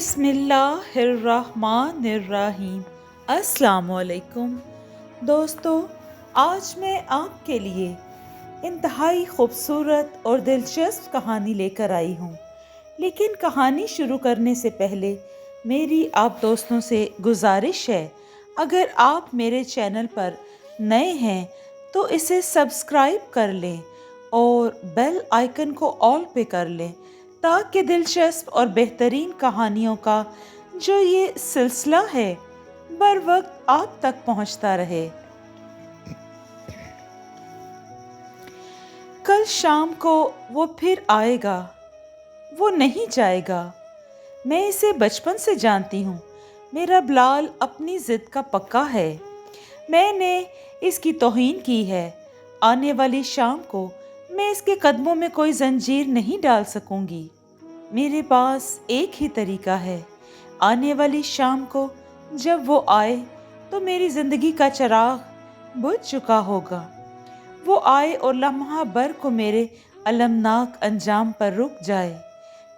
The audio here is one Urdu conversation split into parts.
بسم اللہ الرحمن الرحیم۔ السلام علیکم دوستو، آج میں آپ کے لیے انتہائی خوبصورت اور دلچسپ کہانی لے کر آئی ہوں، لیکن کہانی شروع کرنے سے پہلے میری آپ دوستوں سے گزارش ہے، اگر آپ میرے چینل پر نئے ہیں تو اسے سبسکرائب کر لیں اور بیل آئیکن کو آل پہ کر لیں تاکہ دلچسپ اور بہترین کہانیوں کا جو یہ سلسلہ ہے بر وقت آپ تک پہنچتا رہے۔ کل شام کو وہ پھر آئے گا، وہ نہیں جائے گا۔ میں اسے بچپن سے جانتی ہوں، میرا بلال اپنی ضد کا پکا ہے۔ میں نے اس کی توہین کی ہے۔ آنے والی شام کو میں اس کے قدموں میں کوئی زنجیر نہیں ڈال سکوں گی۔ میرے پاس ایک ہی طریقہ ہے، آنے والی شام کو جب وہ آئے تو میری زندگی کا چراغ بجھ چکا ہوگا۔ وہ آئے اور لمحہ بھر کو میرے المناک انجام پر رک جائے،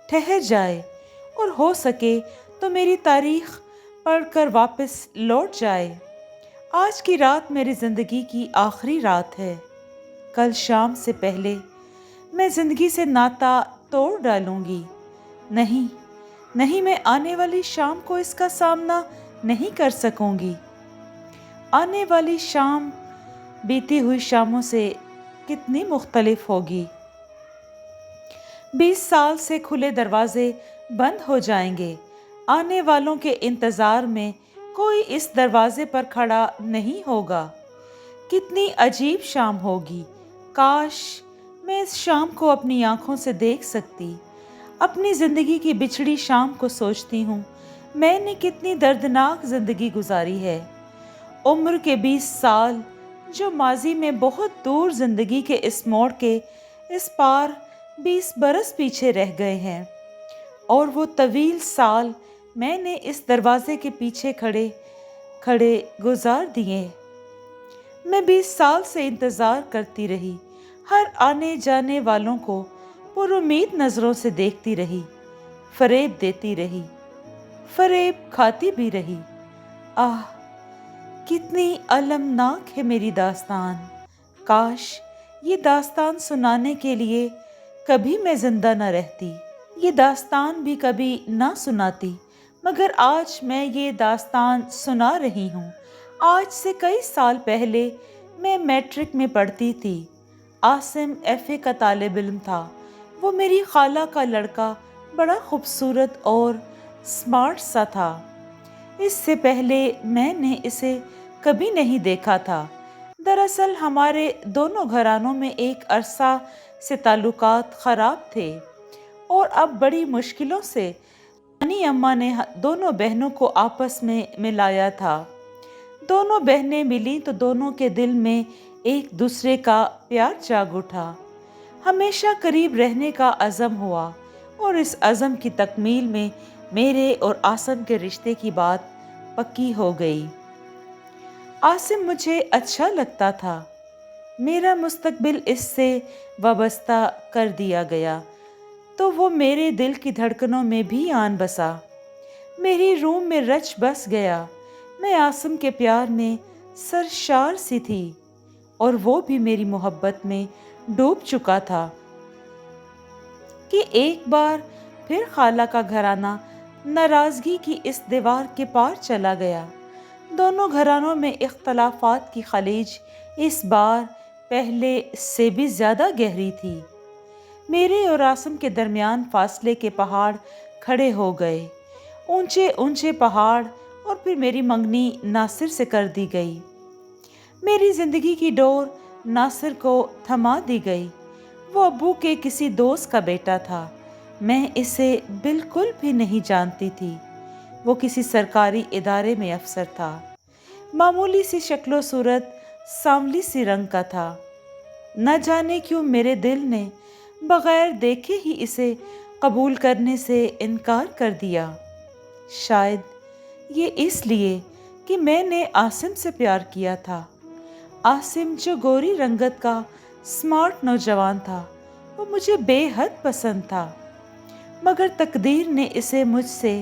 ٹھہر جائے اور ہو سکے تو میری تاریخ پڑھ کر واپس لوٹ جائے۔ آج کی رات میری زندگی کی آخری رات ہے۔ کل شام سے پہلے میں زندگی سے ناطا توڑ ڈالوں گی۔ نہیں، میں آنے والی شام کو اس کا سامنا نہیں کر سکوں گی۔ آنے والی شام بیتی ہوئی شاموں سے کتنی مختلف ہوگی۔ 20 سال سے کھلے دروازے بند ہو جائیں گے۔ آنے والوں کے انتظار میں کوئی اس دروازے پر کھڑا نہیں ہوگا۔ کتنی عجیب شام ہوگی۔ کاش میں اس شام کو اپنی آنکھوں سے دیکھ سکتی۔ اپنی زندگی کی بچھڑی شام کو سوچتی ہوں، میں نے کتنی دردناک زندگی گزاری ہے۔ عمر کے 20 سال جو ماضی میں بہت دور زندگی کے اس موڑ کے اس پار 20 برس پیچھے رہ گئے ہیں، اور وہ طویل سال میں نے اس دروازے کے پیچھے کھڑے گزار دیے۔ میں 20 سال سے انتظار کرتی رہی، ہر آنے جانے والوں کو پر امید نظروں سے دیکھتی رہی، فریب دیتی رہی، فریب کھاتی بھی رہی۔ آہ، کتنی المناک ہے میری داستان۔ کاش یہ داستان سنانے کے لیے کبھی میں زندہ نہ رہتی، یہ داستان بھی کبھی نہ سناتی، مگر آج میں یہ داستان سنا رہی ہوں۔ آج سے کئی سال پہلے میں میٹرک میں پڑھتی تھی۔ عاصم FA کا طالب علم تھا۔ وہ میری خالہ کا لڑکا بڑا خوبصورت اور سمارٹ سا تھا۔ اس سے پہلے میں نے اسے کبھی نہیں دیکھا تھا۔ دراصل ہمارے دونوں گھرانوں میں ایک عرصہ سے تعلقات خراب تھے، اور اب بڑی مشکلوں سے نانی اماں نے دونوں بہنوں کو آپس میں ملایا تھا۔ دونوں بہنیں ملیں تو دونوں کے دل میں ایک دوسرے کا پیار جاگ اٹھا۔ ہمیشہ قریب رہنے کا عزم ہوا، اور اس عزم کی تکمیل میں میرے اور عاصم کے رشتے کی بات پکی ہو گئی۔ عاصم مجھے اچھا لگتا تھا، میرا مستقبل اس سے وابستہ کر دیا گیا تو وہ میرے دل کی دھڑکنوں میں بھی آن بسا، میری روح میں رچ بس گیا۔ میں عاصم کے پیار میں سرشار سی تھی، اور وہ بھی میری محبت میں ڈوب چکا تھا کہ ایک بار پھر خالہ کا گھرانہ ناراضگی کی اس دیوار کے پار چلا گیا۔ دونوں گھرانوں میں اختلافات کی خلیج اس بار پہلے سے بھی زیادہ گہری تھی۔ میرے اور عاصم کے درمیان فاصلے کے پہاڑ کھڑے ہو گئے، اونچے اونچے پہاڑ، اور پھر میری منگنی ناصر سے کر دی گئی۔ میری زندگی کی ڈور ناصر کو تھما دی گئی۔ وہ ابو کے کسی دوست کا بیٹا تھا، میں اسے بالکل بھی نہیں جانتی تھی۔ وہ کسی سرکاری ادارے میں افسر تھا، معمولی سی شکل و صورت، سانولی سی رنگ کا تھا۔ نہ جانے کیوں میرے دل نے بغیر دیکھے ہی اسے قبول کرنے سے انکار کر دیا۔ شاید یہ اس لیے کہ میں نے عاصم سے پیار کیا تھا۔ عاصم جو گوری رنگت کا سمارٹ نوجوان تھا، وہ مجھے بے حد پسند تھا، مگر تقدیر نے اسے مجھ سے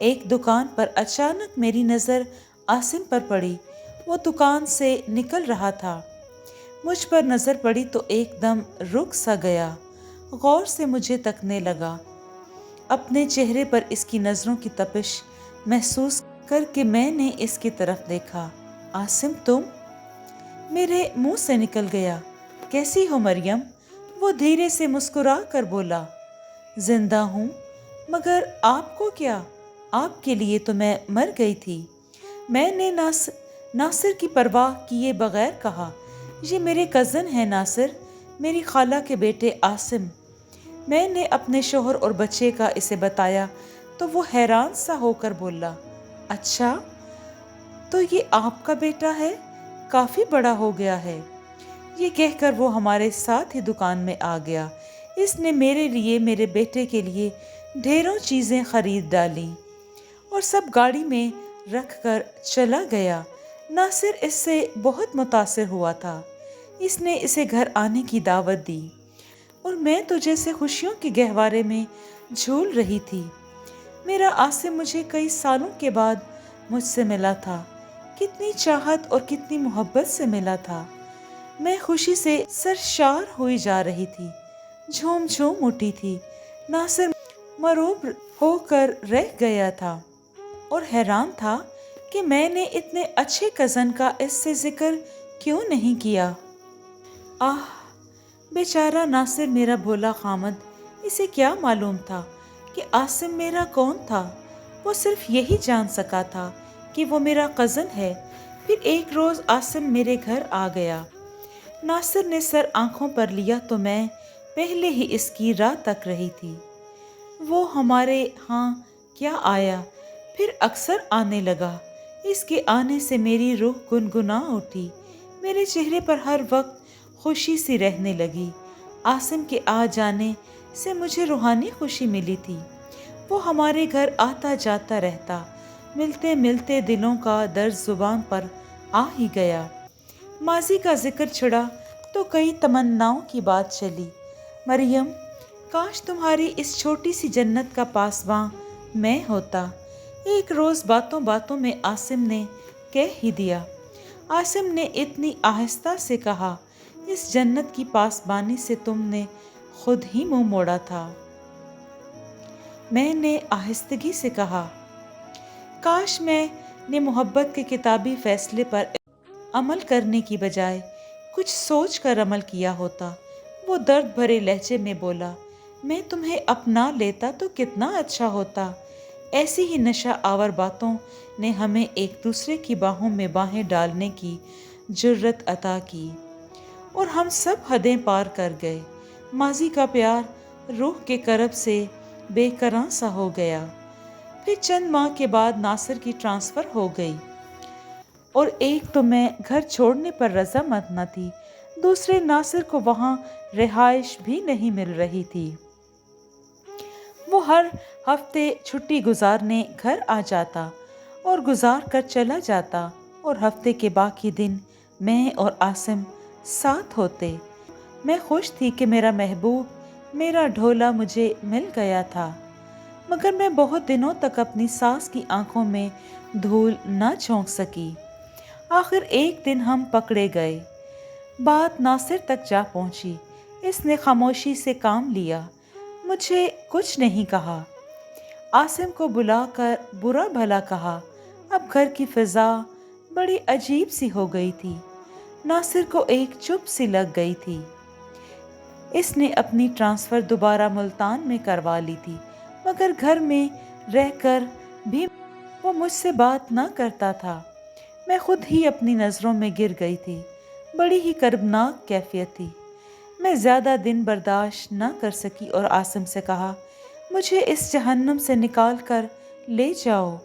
ایک دکان پر اچانک میری نظر عاصم پر پڑی۔ وہ دکان سے نکل رہا تھا۔ مجھ پر نظر پڑی تو ایک دم رک سا گیا، غور سے مجھے تکنے لگا۔ اپنے چہرے پر اس کی نظروں کی تپش محسوس کر کے میں نے اس کی طرف دیکھا۔ عاصم تم؟ میرے منہ سے نکل گیا۔ کیسی ہو مریم؟ وہ دھیرے سے مسکرا کر بولا۔ زندہ ہوں، مگر آپ کو کیا؟ آپ کے لیے تو میں مر گئی تھی۔ میں نے ناصر کی پرواہ کیے بغیر کہا۔ یہ میرے کزن ہیں ناصر، میری خالہ کے بیٹے عاصم۔ میں نے اپنے شوہر اور بچے کا اسے بتایا تو وہ حیران سا ہو کر بولا، اچھا تو یہ آپ کا بیٹا ہے؟ کافی بڑا ہو گیا ہے۔ یہ کہہ کر وہ ہمارے ساتھ ہی دکان میں آ گیا۔ اس نے میرے لیے، میرے بیٹے کے لیے ڈھیروں چیزیں خرید ڈالیں اور سب گاڑی میں رکھ کر چلا گیا۔ ناصر اس سے بہت متاثر ہوا تھا۔ اس نے اسے گھر آنے کی دعوت دی اور میں تو جیسے خوشیوں کے گہوارے میں جھول رہی تھی۔ میرا عاصم مجھے کئی سالوں کے بعد مجھ سے ملا تھا۔ کتنی چاہت اور کتنی محبت سے ملا تھا۔ میں خوشی سے سرشار ہوئی جا رہی تھی، جھوم جھوم اٹھی تھی۔ ناصر مروب ہو کر رہ گیا تھا اور حیران تھا کہ میں نے اتنے اچھے کزن کا اس سے ذکر کیوں نہیں کیا۔ آہ، بیچارہ ناصر میرا بھولا خامد، اسے کیا معلوم تھا کہ عاصم میرا کون تھا۔ وہ صرف یہی جان سکا تھا کہ وہ میرا کزن ہے۔ پھر ایک روز عاصم میرے گھر آ گیا۔ ناصر نے سر آنکھوں پر لیا تو میں پہلے ہی اس کی راہ تک رہی تھی۔ وہ ہمارے ہاں کیا آیا، پھر اکثر آنے لگا۔ اس کے آنے سے میری روح گنگنا اٹھی۔ میرے چہرے پر ہر وقت خوشی سی رہنے لگی۔ عاصم کے آ جانے سے مجھے روحانی خوشی ملی تھی۔ وہ ہمارے گھر آتا جاتا رہتا۔ ملتے ملتے دلوں کا درد زبان پر آ ہی گیا۔ ماضی کا ذکر چھڑا تو کئی تمناؤں کی بات چلی۔ مریم، کاش تمہاری اس چھوٹی سی جنت کا پاسباں میں ہوتا۔ ایک روز باتوں باتوں میں عاصم نے کہہ ہی دیا۔ عاصم نے اتنی آہستہ سے کہا، اس جنت کی پاسبانی سے تم نے خود ہی منہ موڑا تھا۔ میں نے آہستگی سے کہا، کاش میں نے محبت کے کتابی فیصلے پر عمل کرنے کی بجائے کچھ سوچ کر عمل کیا ہوتا۔ وہ درد بھرے لہجے میں بولا، میں تمہیں اپنا لیتا تو کتنا اچھا ہوتا۔ ایسی ہی نشہ آور باتوں نے ہمیں ایک دوسرے کی باہوں میں باہیں ڈالنے کی جرأت عطا کی اور ہم سب حدیں پار کر گئے۔ ماضی کا پیار روح کے کرب سے بے قرار سا ہو گیا۔ پھر چند ماہ کے بعد ناصر کی ٹرانسفر ہو گئی اور ایک تو میں گھر چھوڑنے پر رضامند نہ تھی، دوسرے ناصر کو وہاں رہائش بھی نہیں مل رہی تھی۔ وہ ہر ہفتے چھٹی گزارنے گھر آ جاتا اور گزار کر چلا جاتا اور ہفتے کے باقی دن میں اور عاصم ساتھ ہوتے۔ میں خوش تھی کہ میرا محبوب، میرا ڈھولا مجھے مل گیا تھا، مگر میں بہت دنوں تک اپنی ساس کی آنکھوں میں دھول نہ جھونک سکی۔ آخر ایک دن ہم پکڑے گئے۔ بات ناصر تک جا پہنچی۔ اس نے خاموشی سے کام لیا، مجھے کچھ نہیں کہا۔ عاصم کو بلا کر برا بھلا کہا۔ اب گھر کی فضا بڑی عجیب سی ہو گئی تھی۔ ناصر کو ایک چپ سی لگ گئی تھی۔ اس نے اپنی ٹرانسفر دوبارہ ملتان میں کروا لی تھی، مگر گھر میں رہ کر بھی وہ مجھ سے بات نہ کرتا تھا۔ میں خود ہی اپنی نظروں میں گر گئی تھی۔ بڑی ہی کربناک کیفیت تھی۔ میں زیادہ دن برداشت نہ کر سکی اور عاصم سے کہا، مجھے اس جہنم سے نکال کر لے جاؤ۔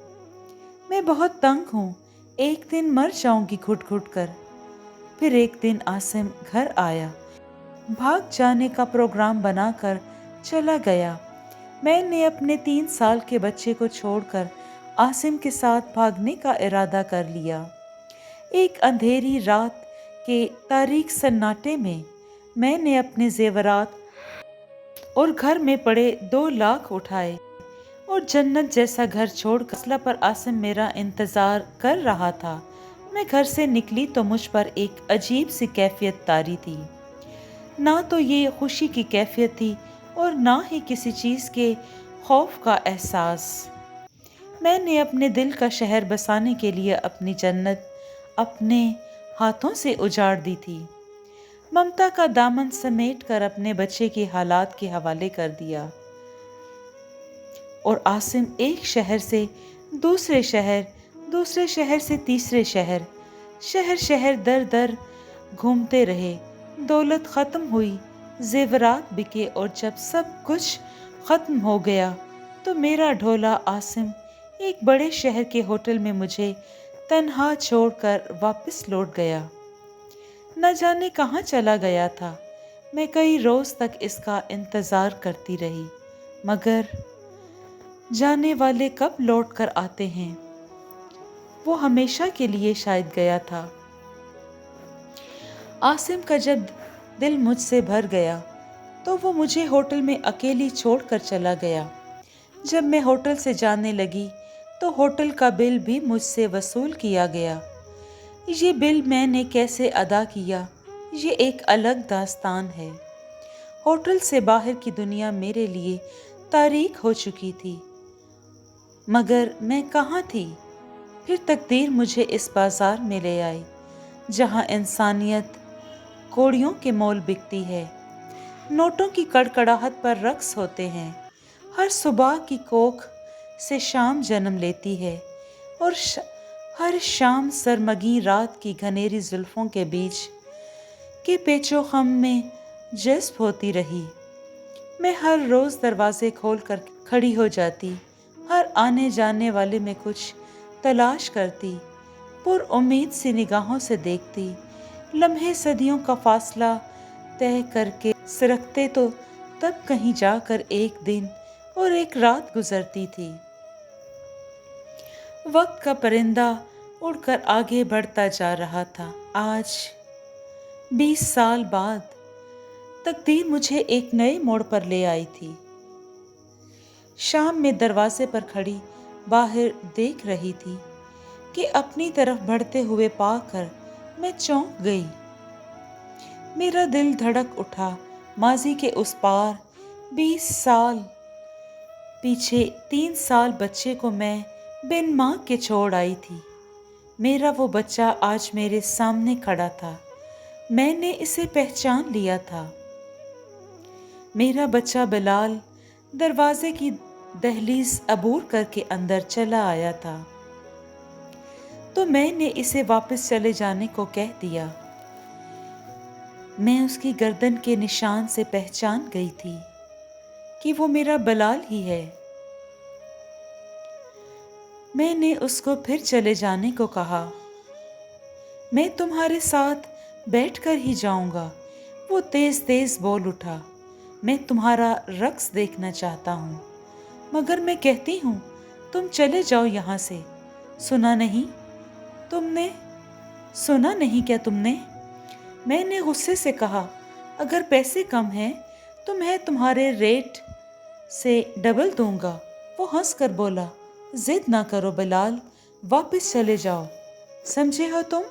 میں بہت تنگ ہوں، ایک دن مر جاؤں گی گھٹ گھٹ کر۔ پھر ایک دن عاصم گھر آیا، بھاگ جانے کا پروگرام بنا کر چلا گیا۔ میں نے اپنے 3 سال کے بچے کو چھوڑ کر عاصم کے ساتھ بھاگنے کا ارادہ کر لیا۔ ایک اندھیری رات کے تاریک سناٹے میں نے اپنے زیورات اور گھر میں پڑے 2 لاکھ اٹھائے اور جنت جیسا گھر چھوڑ کر فاصلہ پر عاصم میرا انتظار کر رہا تھا۔ میں گھر سے نکلی تو مجھ پر ایک عجیب سی کیفیت طاری تھی۔ نہ تو یہ خوشی کی کیفیت تھی اور نہ ہی کسی چیز کے خوف کا احساس۔ میں نے اپنے دل کا شہر بسانے کے لیے اپنی جنت اپنے ہاتھوں سے اجاڑ دی تھی۔ ممتا کا دامن سمیٹ کر اپنے بچے کے حالات کے حوالے کر دیا اور عاصم ایک شہر سے دوسرے شہر، دوسرے شہر سے تیسرے شہر، شہر شہر در در گھومتے رہے۔ دولت ختم ہوئی، زیورات بکے اور جب سب کچھ ختم ہو گیا تو میرا ڈھولا عاصم ایک بڑے شہر کے ہوٹل میں مجھے تنہا چھوڑ کر واپس لوٹ گیا۔ نہ جانے کہاں چلا گیا تھا۔ میں کئی روز تک اس کا انتظار کرتی رہی، مگر جانے والے کب لوٹ کر آتے ہیں؟ وہ ہمیشہ کے لیے شاید گیا تھا۔ عاصم کا جب دل مجھ سے بھر گیا تو وہ مجھے ہوٹل میں اکیلی چھوڑ کر چلا گیا۔ جب میں ہوٹل سے جانے لگی تو ہوٹل کا بل بھی مجھ سے وصول کیا گیا۔ یہ بل میں نے کیسے ادا کیا، یہ ایک الگ داستان ہے۔ ہوٹل سے باہر کی دنیا میرے لیے تاریک ہو چکی تھی، مگر میں کہاں تھی؟ پھر تقدیر مجھے اس بازار میں لے آئی جہاں انسانیت کوڑیوں کے مول بکتی ہے، نوٹوں کی کڑکڑاہٹ پر رقص ہوتے ہیں، ہر صبح کی کوکھ سے شام جنم لیتی ہے اور ہر شام سرمگی رات کی گھنیری زلفوں کے بیچ کے پیچ و خم میں جذب ہوتی رہی۔ میں ہر روز دروازے کھول کر کھڑی ہو جاتی، ہر آنے جانے والے میں کچھ تلاش کرتی، پر امید سی نگاہوں سے دیکھتی، لمحے صدیوں کا فاصلہ طے کر کے سرکتے تو تب کہیں جا کر ایک دن اور ایک رات گزرتی تھی۔ وقت کا پرندہ اڑ کر آگے بڑھتا جا رہا تھا۔ آج 20 سال بعد تقدیر مجھے ایک نئے موڑ پر لے آئی تھی۔ شام میں دروازے پر کھڑی باہر دیکھ رہی تھی کہ اپنی طرف بڑھتے ہوئے پا کر میں چونک گئی۔ میرا دل دھڑک اٹھا۔ ماضی کے اس پار 20 سال پیچھے 3 سال بچے کو میں بن ماں کے چھوڑ آئی تھی۔ میرا وہ بچہ آج میرے سامنے کھڑا تھا، میں نے اسے پہچان لیا تھا۔ میرا بچہ بلال دروازے کی دہلیز عبور کر کے اندر چلا آیا تھا تو میں نے اسے واپس چلے جانے کو کہہ دیا۔ میں اس کی گردن کے نشان سے پہچان گئی تھی کہ وہ میرا بلال ہی ہے۔ میں نے اس کو پھر چلے جانے کو کہا۔ میں تمہارے ساتھ بیٹھ کر ہی جاؤں گا، وہ تیز تیز بول اٹھا۔ میں تمہارا رقص دیکھنا چاہتا ہوں، مگر میں کہتی ہوں تم چلے جاؤ یہاں سے۔ سنا نہیں تم نے؟ سنا نہیں کیا تم نے؟ میں نے غصے سے کہا۔ اگر پیسے کم ہیں تو میں تمہارے ریٹ سے ڈبل دوں گا۔ وہ ہنس کر بولا، ضد نہ کرو بلال، واپس چلے جاؤ، سمجھے ہو تم؟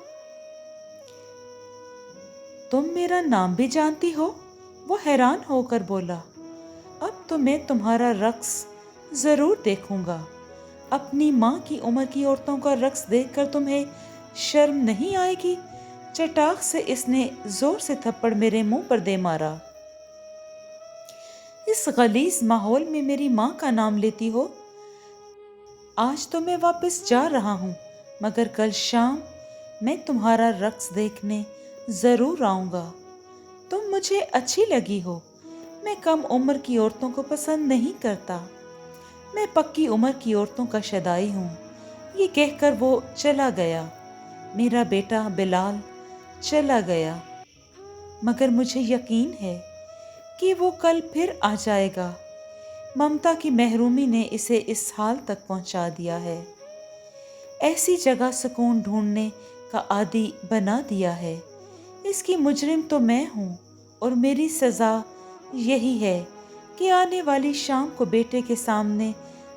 تم میرا نام بھی جانتی ہو؟ وہ حیران ہو کر بولا، اب تو میں تمہارا رقص ضرور دیکھوں گا۔ اپنی ماں کی عمر کی عورتوں کا رقص دیکھ کر تمہیں شرم نہیں آئے گی؟ چٹاخ سے اس نے زور سے تھپڑ میرے منہ پر دے مارا۔ اس غلیظ ماحول میں میری ماں کا نام لیتی ہو؟ آج تو میں واپس جا رہا ہوں، مگر کل شام میں تمہارا رقص دیکھنے ضرور آؤں گا۔ تم مجھے اچھی لگی ہو۔ میں کم عمر کی عورتوں کو پسند نہیں کرتا، میں پکی عمر کی عورتوں کا شیدائی ہوں۔ یہ کہہ کر وہ چلا گیا۔ میرا بیٹا بلال چلا گیا، مگر مجھے یقین ہے کہ وہ کل پھر آ جائے گا۔ ممتا کی محرومی نے اسے اس حال تک پہنچا دیا ہے، ایسی جگہ سکون ڈھونڈنے کا عادی بنا دیا ہے۔ اس کی مجرم تو میں ہوں اور میری سزا یہی ہے کہ آنے والی شام کو بیٹے کے سامنے